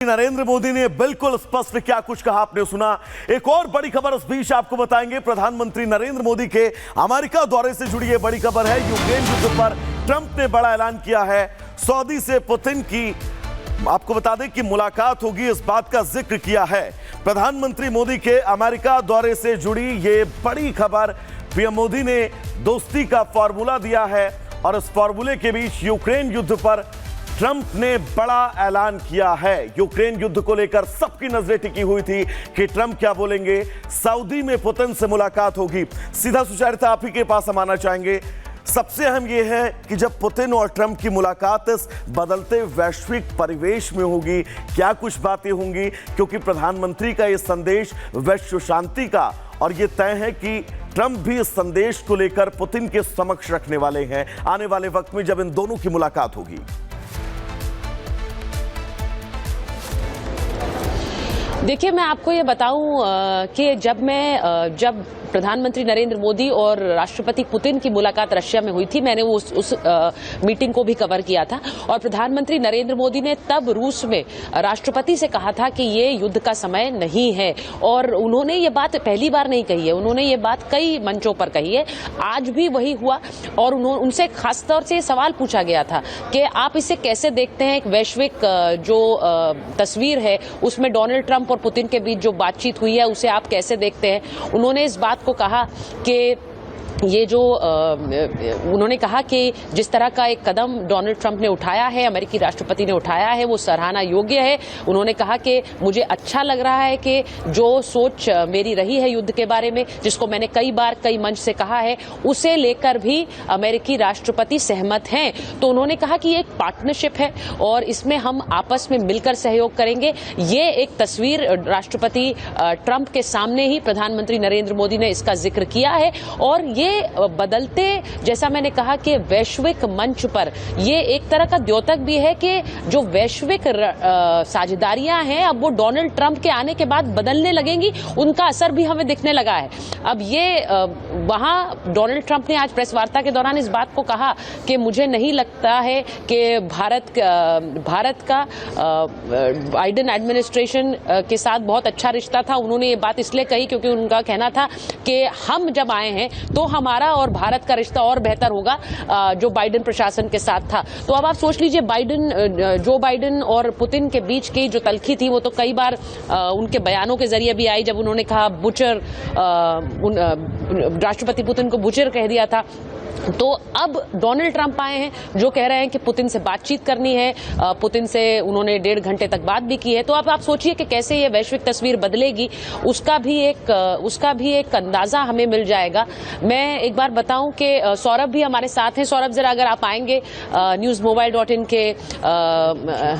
नरेंद्र मोदी ने बिल्कुल स्पष्ट क्या कुछ कहा, आपने सुना। एक और बड़ी खबर इस बीच आपको बताएंगे। प्रधानमंत्री नरेंद्र मोदी के अमेरिका दौरे से जुड़ी ये बड़ी खबर है। यूक्रेन युद्ध पर ट्रंप ने बड़ा ऐलान किया है। सऊदी से पुतिन की आपको बता दें कि मुलाकात होगी, इस बात का जिक्र किया है। प्रधानमंत्री मोदी के अमेरिका दौरे से जुड़ी ये बड़ी खबर। पीएम मोदी ने दोस्ती का फॉर्मूला दिया है और इस फॉर्मूले के बीच यूक्रेन युद्ध पर ट्रंप ने बड़ा ऐलान किया है। यूक्रेन युद्ध को लेकर सबकी नजरें टिकी हुई थी कि ट्रंप क्या बोलेंगे। सऊदी में पुतिन से मुलाकात होगी। सीधा सुचारिता आप ही के पास हम आना चाहेंगे। सबसे अहम यह है कि जब पुतिन और ट्रंप की मुलाकात इस बदलते वैश्विक परिवेश में होगी, क्या कुछ बातें होंगी, क्योंकि प्रधानमंत्री का यह संदेश विश्व शांति का, और यह तय है कि ट्रंप भी इस संदेश को लेकर पुतिन के समक्ष रखने वाले हैं आने वाले वक्त में जब इन दोनों की मुलाकात होगी। देखिए, मैं आपको ये बताऊं कि जब प्रधानमंत्री नरेंद्र मोदी और राष्ट्रपति पुतिन की मुलाकात रशिया में हुई थी, मैंने उस मीटिंग को भी कवर किया था। और प्रधानमंत्री नरेंद्र मोदी ने तब रूस में राष्ट्रपति से कहा था कि ये युद्ध का समय नहीं है। और उन्होंने ये बात पहली बार नहीं कही है, उन्होंने ये बात कई मंचों पर कही है। आज भी वही हुआ और उनसे खासतौर से ये सवाल पूछा गया था कि आप इसे कैसे देखते हैं। एक वैश्विक जो तस्वीर है उसमें डोनाल्ड ट्रंप और पुतिन के बीच जो बातचीत हुई है उसे आप कैसे देखते हैं। उन्होंने इस बात को कहा कि ये जो उन्होंने कहा कि जिस तरह का एक कदम डोनाल्ड ट्रंप ने उठाया है, अमेरिकी राष्ट्रपति ने उठाया है, वो सराहना योग्य है। उन्होंने कहा कि मुझे अच्छा लग रहा है कि जो सोच मेरी रही है युद्ध के बारे में, जिसको मैंने कई बार कई मंच से कहा है, उसे लेकर भी अमेरिकी राष्ट्रपति सहमत हैं। तो उन्होंने कहा कि ये एक पार्टनरशिप है और इसमें हम आपस में मिलकर सहयोग करेंगे। ये एक तस्वीर राष्ट्रपति ट्रंप के सामने ही प्रधानमंत्री नरेंद्र मोदी ने इसका जिक्र किया है। और ये बदलते, जैसा मैंने कहा कि वैश्विक मंच पर ये एक तरह का द्योतक भी है कि जो वैश्विक साझेदारियां हैं अब वो डोनाल्ड ट्रंप के आने के बाद बदलने लगेंगी, उनका असर भी हमें दिखने लगा है। अब ये वहां डोनाल्ड ट्रंप ने आज प्रेस वार्ता के दौरान इस बात को कहा कि मुझे नहीं लगता है कि भारत का बाइडेन एडमिनिस्ट्रेशन के साथ बहुत अच्छा रिश्ता था। उन्होंने ये बात इसलिए कही क्योंकि उनका कहना था कि हम जब आए हैं तो हमारा और भारत का रिश्ता और बेहतर होगा जो बाइडेन प्रशासन के साथ था। तो अब आप सोच लीजिए, जो बाइडेन और पुतिन के बीच की जो तल्खी थी वो तो कई बार उनके बयानों के जरिए भी आई। जब उन्होंने कहा बुचर, राष्ट्रपति पुतिन को बुचर कह दिया था। तो अब डोनाल्ड ट्रंप आए हैं जो कह रहे हैं कि पुतिन से बातचीत करनी है। पुतिन से उन्होंने 1.5 घंटे तक बात भी की है। तो अब आप सोचिए कि कैसे ये वैश्विक तस्वीर बदलेगी, उसका भी एक अंदाजा हमें मिल जाएगा। मैं एक बार बताऊं कि सौरभ भी हमारे साथ हैं। सौरभ, जरा अगर आप आएंगे, newsmobile.in के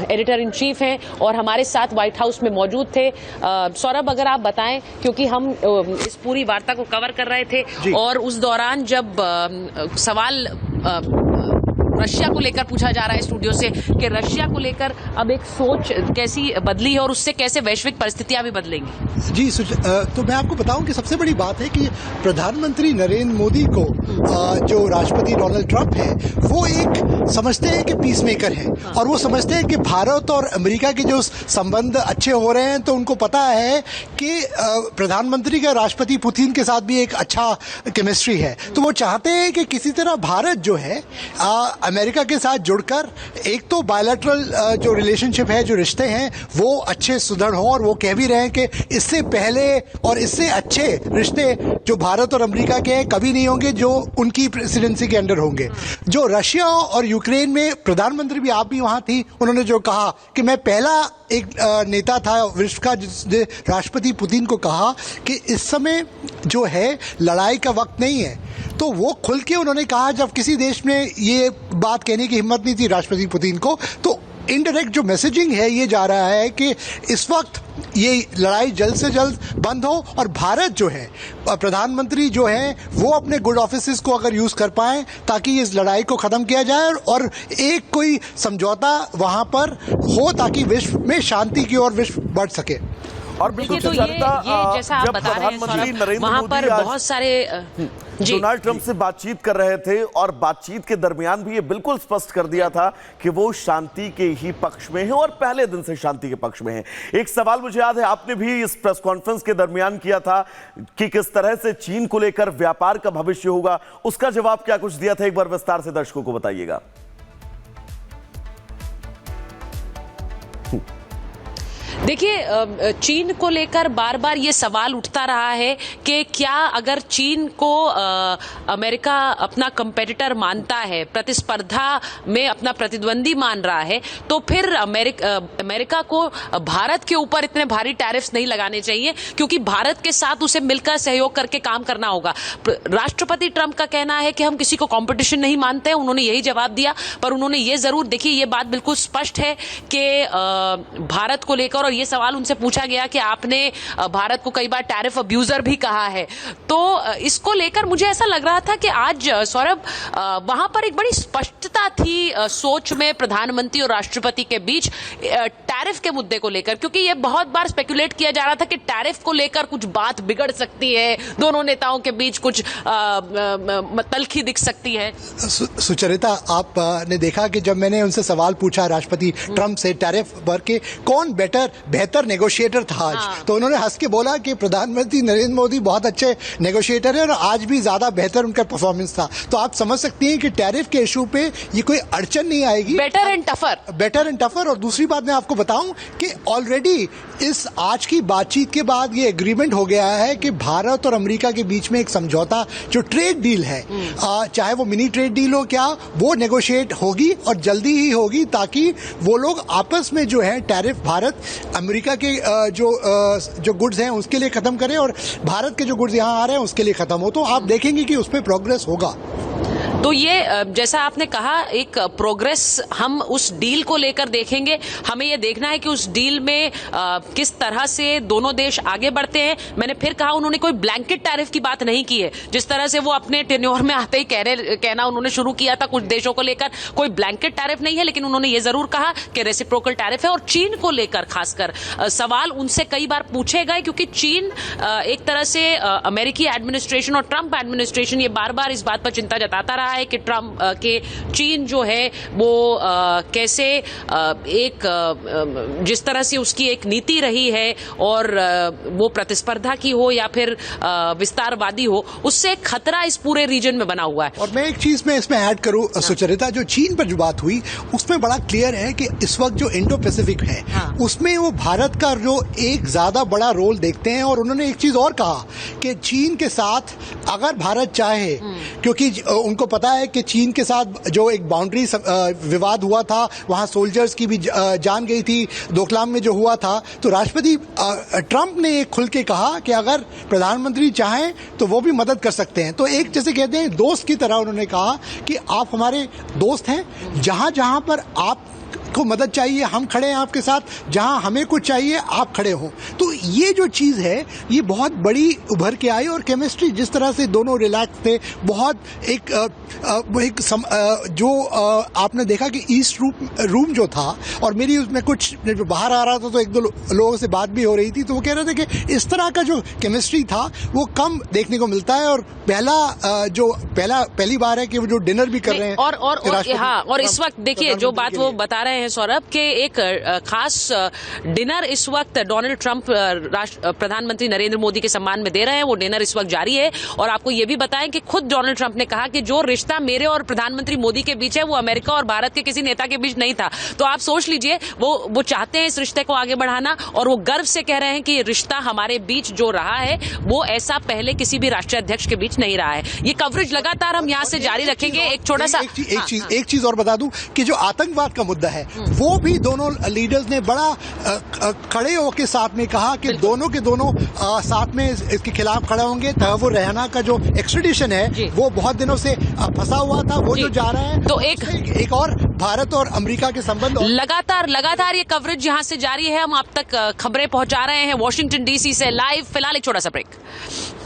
एडिटर इन चीफ हैं और हमारे साथ व्हाइट हाउस में मौजूद थे। सौरभ, अगर आप बताएं, क्योंकि हम इस पूरी वार्ता को कवर कर रहे थे और उस दौरान जब सवाल रशिया को लेकर पूछा जा रहा है स्टूडियो से कि रशिया को लेकर अब एक सोच कैसी बदली है और उससे कैसे वैश्विक परिस्थितियां भी बदलेंगी। जी, तो मैं आपको बताऊं कि सबसे बड़ी बात है कि प्रधानमंत्री नरेंद्र मोदी को जो राष्ट्रपति डोनाल्ड ट्रंप है वो एक समझते हैं कि पीस मेकर है और वो समझते हैं कि भारत और अमेरिका के जो संबंध अच्छे हो रहे हैं, तो उनको पता है कि प्रधानमंत्री का राष्ट्रपति पुतिन के साथ भी एक अच्छा केमिस्ट्री है। तो वो चाहते हैं कि किसी तरह भारत जो है अमेरिका के साथ जुड़कर एक तो बायलैटरल जो रिलेशनशिप है, जो रिश्ते हैं, वो अच्छे सुदृढ़ हों। और वो कह भी रहे हैं कि इससे पहले और इससे अच्छे रिश्ते जो भारत और अमेरिका के हैं कभी नहीं होंगे जो उनकी प्रेसिडेंसी के अंडर होंगे। जो रशिया और यूक्रेन में प्रधानमंत्री भी, आप भी वहां थी, उन्होंने जो कहा कि मैं पहला एक नेता था विश्व का जिसने राष्ट्रपति पुतिन को कहा कि इस समय जो है लड़ाई का वक्त नहीं है। तो वो खुल के उन्होंने कहा, जब किसी देश में ये बात कहने की हिम्मत नहीं थी राष्ट्रपति पुतिन को। तो इनडायरेक्ट जो मैसेजिंग है ये जा रहा है कि इस वक्त ये लड़ाई जल्द से जल्द बंद हो और भारत जो है, प्रधानमंत्री जो है, वो अपने गुड ऑफिसेस को अगर यूज कर पाए ताकि इस लड़ाई को खत्म किया जाए और एक कोई समझौता वहां पर हो ताकि विश्व में शांति की ओर विश्व बढ़ सके। और बिल्कुल तो ये जैसा आप बता रहे हैं, वहां पर बहुत सारे डोनाल्ड ट्रंप से बातचीत कर रहे थे और बातचीत के दरमियान भी ये बिल्कुल स्पष्ट कर दिया था कि वो शांति के ही पक्ष में है और पहले दिन से शांति के पक्ष में है। एक सवाल मुझे याद है आपने भी इस प्रेस कॉन्फ्रेंस के दरमियान किया था कि किस तरह से चीन को लेकर व्यापार का भविष्य होगा, उसका जवाब क्या कुछ दिया था, एक बार विस्तार से दर्शकों को बताइएगा। देखिए, चीन को लेकर बार बार ये सवाल उठता रहा है कि क्या अगर चीन को अमेरिका अपना कंपेटिटर मानता है, प्रतिस्पर्धा में अपना प्रतिद्वंदी मान रहा है, तो फिर अमेरिका को भारत के ऊपर इतने भारी टैरिफ्स नहीं लगाने चाहिए, क्योंकि भारत के साथ उसे मिलकर सहयोग करके काम करना होगा। राष्ट्रपति ट्रंप का कहना है कि हम किसी को कंपटीशन नहीं मानते हैं, उन्होंने यही जवाब दिया। पर उन्होंने ये जरूर, देखिए ये बात बिल्कुल स्पष्ट है कि भारत को लेकर, और ये सवाल उनसे पूछा गया कि आपने भारत को कई बार टैरिफ अब्यूजर भी कहा है, तो इसको लेकर मुझे ऐसा लग रहा था कि आज सौरभ वहां पर एक बड़ी स्पष्टता थी सोच में प्रधानमंत्री और राष्ट्रपति के बीच टैरिफ के मुद्दे को लेकर, क्योंकि ये बहुत बार स्पेकुलेट किया जा रहा था कि टैरिफ को लेकर कुछ बात बिगड़ सकती है, दोनों नेताओं के बीच कुछ तल्खी दिख सकती है। सुचरिता, आपने देखा कि जब मैंने उनसे सवाल पूछा राष्ट्रपति ट्रंप से टैरिफ पर के कौन बेहतर नेगोशिएटर था आज, तो उन्होंने हंस के बोला कि प्रधानमंत्री नरेंद्र मोदी बहुत अच्छे नेगोशिएटर है और आज भी ज्यादा बेहतर उनका परफॉर्मेंस था। तो आप समझ सकती हैं कि टैरिफ के इशू पे ये कोई अड़चन नहीं आएगी। Better and tougher. और दूसरी बात मैं आपको बताऊं कि ऑलरेडी इस आज की बातचीत के बाद ये एग्रीमेंट हो गया है कि भारत और अमेरिका के बीच में एक समझौता, जो ट्रेड डील है, चाहे वो मिनी ट्रेड डील हो क्या, वो नेगोशिएट होगी और जल्दी ही होगी, ताकि वो लोग आपस में जो है टैरिफ भारत अमेरिका के जो गुड्स हैं उसके लिए खत्म करें और भारत के जो गुड्स यहां आ रहे हैं उसके लिए खत्म हो। तो आप देखेंगे कि उस पर प्रोग्रेस होगा। तो ये जैसा आपने कहा, एक प्रोग्रेस हम उस डील को लेकर देखेंगे। हमें ये देखना है कि उस डील में किस तरह से दोनों देश आगे बढ़ते हैं। मैंने फिर कहा, उन्होंने कोई ब्लैंकेट टैरिफ की बात नहीं की है, जिस तरह से वो अपने टेन्योर में आते ही कहना उन्होंने शुरू किया था कुछ देशों को लेकर। कोई ब्लैंकेट टैरिफ नहीं है, लेकिन उन्होंने ये जरूर कहा कि रेसिप्रोकल टैरिफ है। और चीन को लेकर खासकर सवाल उनसे कई बार पूछे गए, क्योंकि चीन एक तरह से अमेरिकी एडमिनिस्ट्रेशन और ट्रंप एडमिनिस्ट्रेशन ये बार बार इस बात पर चिंता जताता रहा है कि ट्रंप के चीन जो है वो कैसे जिस तरह से उसकी एक नीति रही है, और वो प्रतिस्पर्धा की हो या फिर विस्तारवादी हो, उससे खतरा इस पूरे रीजन में बना हुआ है। और मैं एक चीज में इसमें ऐड करूं सुचरिता, जो चीन पर जो बात हुई उसमें बड़ा क्लियर है कि इस वक्त जो इंडो पैसिफिक है उसमें वो भारत का जो एक ज्यादा बड़ा रोल देखते हैं। और उन्होंने एक चीज और कहा कि चीन के साथ अगर भारत चाहे, क्योंकि उनको पता है कि चीन के साथ जो एक बाउंड्री विवाद हुआ था, वहां सोल्जर्स की भी जान गई थी, डोकलाम में जो हुआ था, तो राष्ट्रपति ट्रंप ने खुल के कहा कि अगर प्रधानमंत्री चाहें तो वो भी मदद कर सकते हैं। तो एक जैसे कहते हैं दोस्त की तरह उन्होंने कहा कि आप हमारे दोस्त हैं, जहां जहां पर आप को मदद चाहिए हम खड़े हैं आपके साथ, जहां हमें कुछ चाहिए आप खड़े हो। तो ये जो चीज है ये बहुत बड़ी उभर के आई। और केमिस्ट्री जिस तरह से दोनों रिलैक्स थे, बहुत जो आपने देखा कि ईस्ट रूम जो था, और मेरी उसमें कुछ बाहर आ रहा था तो एक दो लोगों से बात भी हो रही थी, तो वो कह रहे थे कि इस तरह का जो केमिस्ट्री था वो कम देखने को मिलता है। और पहली बार है कि वो जो डिनर भी कर रहे हैं और इस वक्त देखिए जो बात वो बता रहे हैं सौरभ के एक खास डिनर इस वक्त डोनाल्ड ट्रंप प्रधानमंत्री नरेंद्र मोदी के सम्मान में दे रहे हैं। वो डिनर इस वक्त जारी है। और आपको ये भी बताएं कि खुद डोनाल्ड ट्रंप ने कहा कि जो रिश्ता मेरे और प्रधानमंत्री मोदी के बीच है वो अमेरिका और भारत के किसी नेता के बीच नहीं था। तो आप सोच लीजिए, वो चाहते हैं इस रिश्ते को आगे बढ़ाना, और वो गर्व से कह रहे हैं कि रिश्ता हमारे बीच जो रहा है वो ऐसा पहले किसी भी राष्ट्रीय अध्यक्ष के बीच नहीं रहा है। ये कवरेज लगातार हम यहाँ से जारी रखेंगे। एक छोटा सा एक चीज और बता दूं कि जो आतंकवाद का मुद्दा है वो भी दोनों लीडर्स ने बड़ा खड़े होकर साथ में कहा कि दोनों के दोनों साथ में इसके खिलाफ खड़े होंगे। तहव्वुर रेहाना का जो एक्सट्रेडिशन है वो बहुत दिनों से फंसा हुआ था, वो जो जा रहा है, तो एक और भारत और अमेरिका के संबंध लगातार ये कवरेज यहाँ से जारी है। हम आप तक खबरें पहुंचा रहे हैं वॉशिंगटन डीसी से लाइव। फिलहाल एक छोटा सा ब्रेक।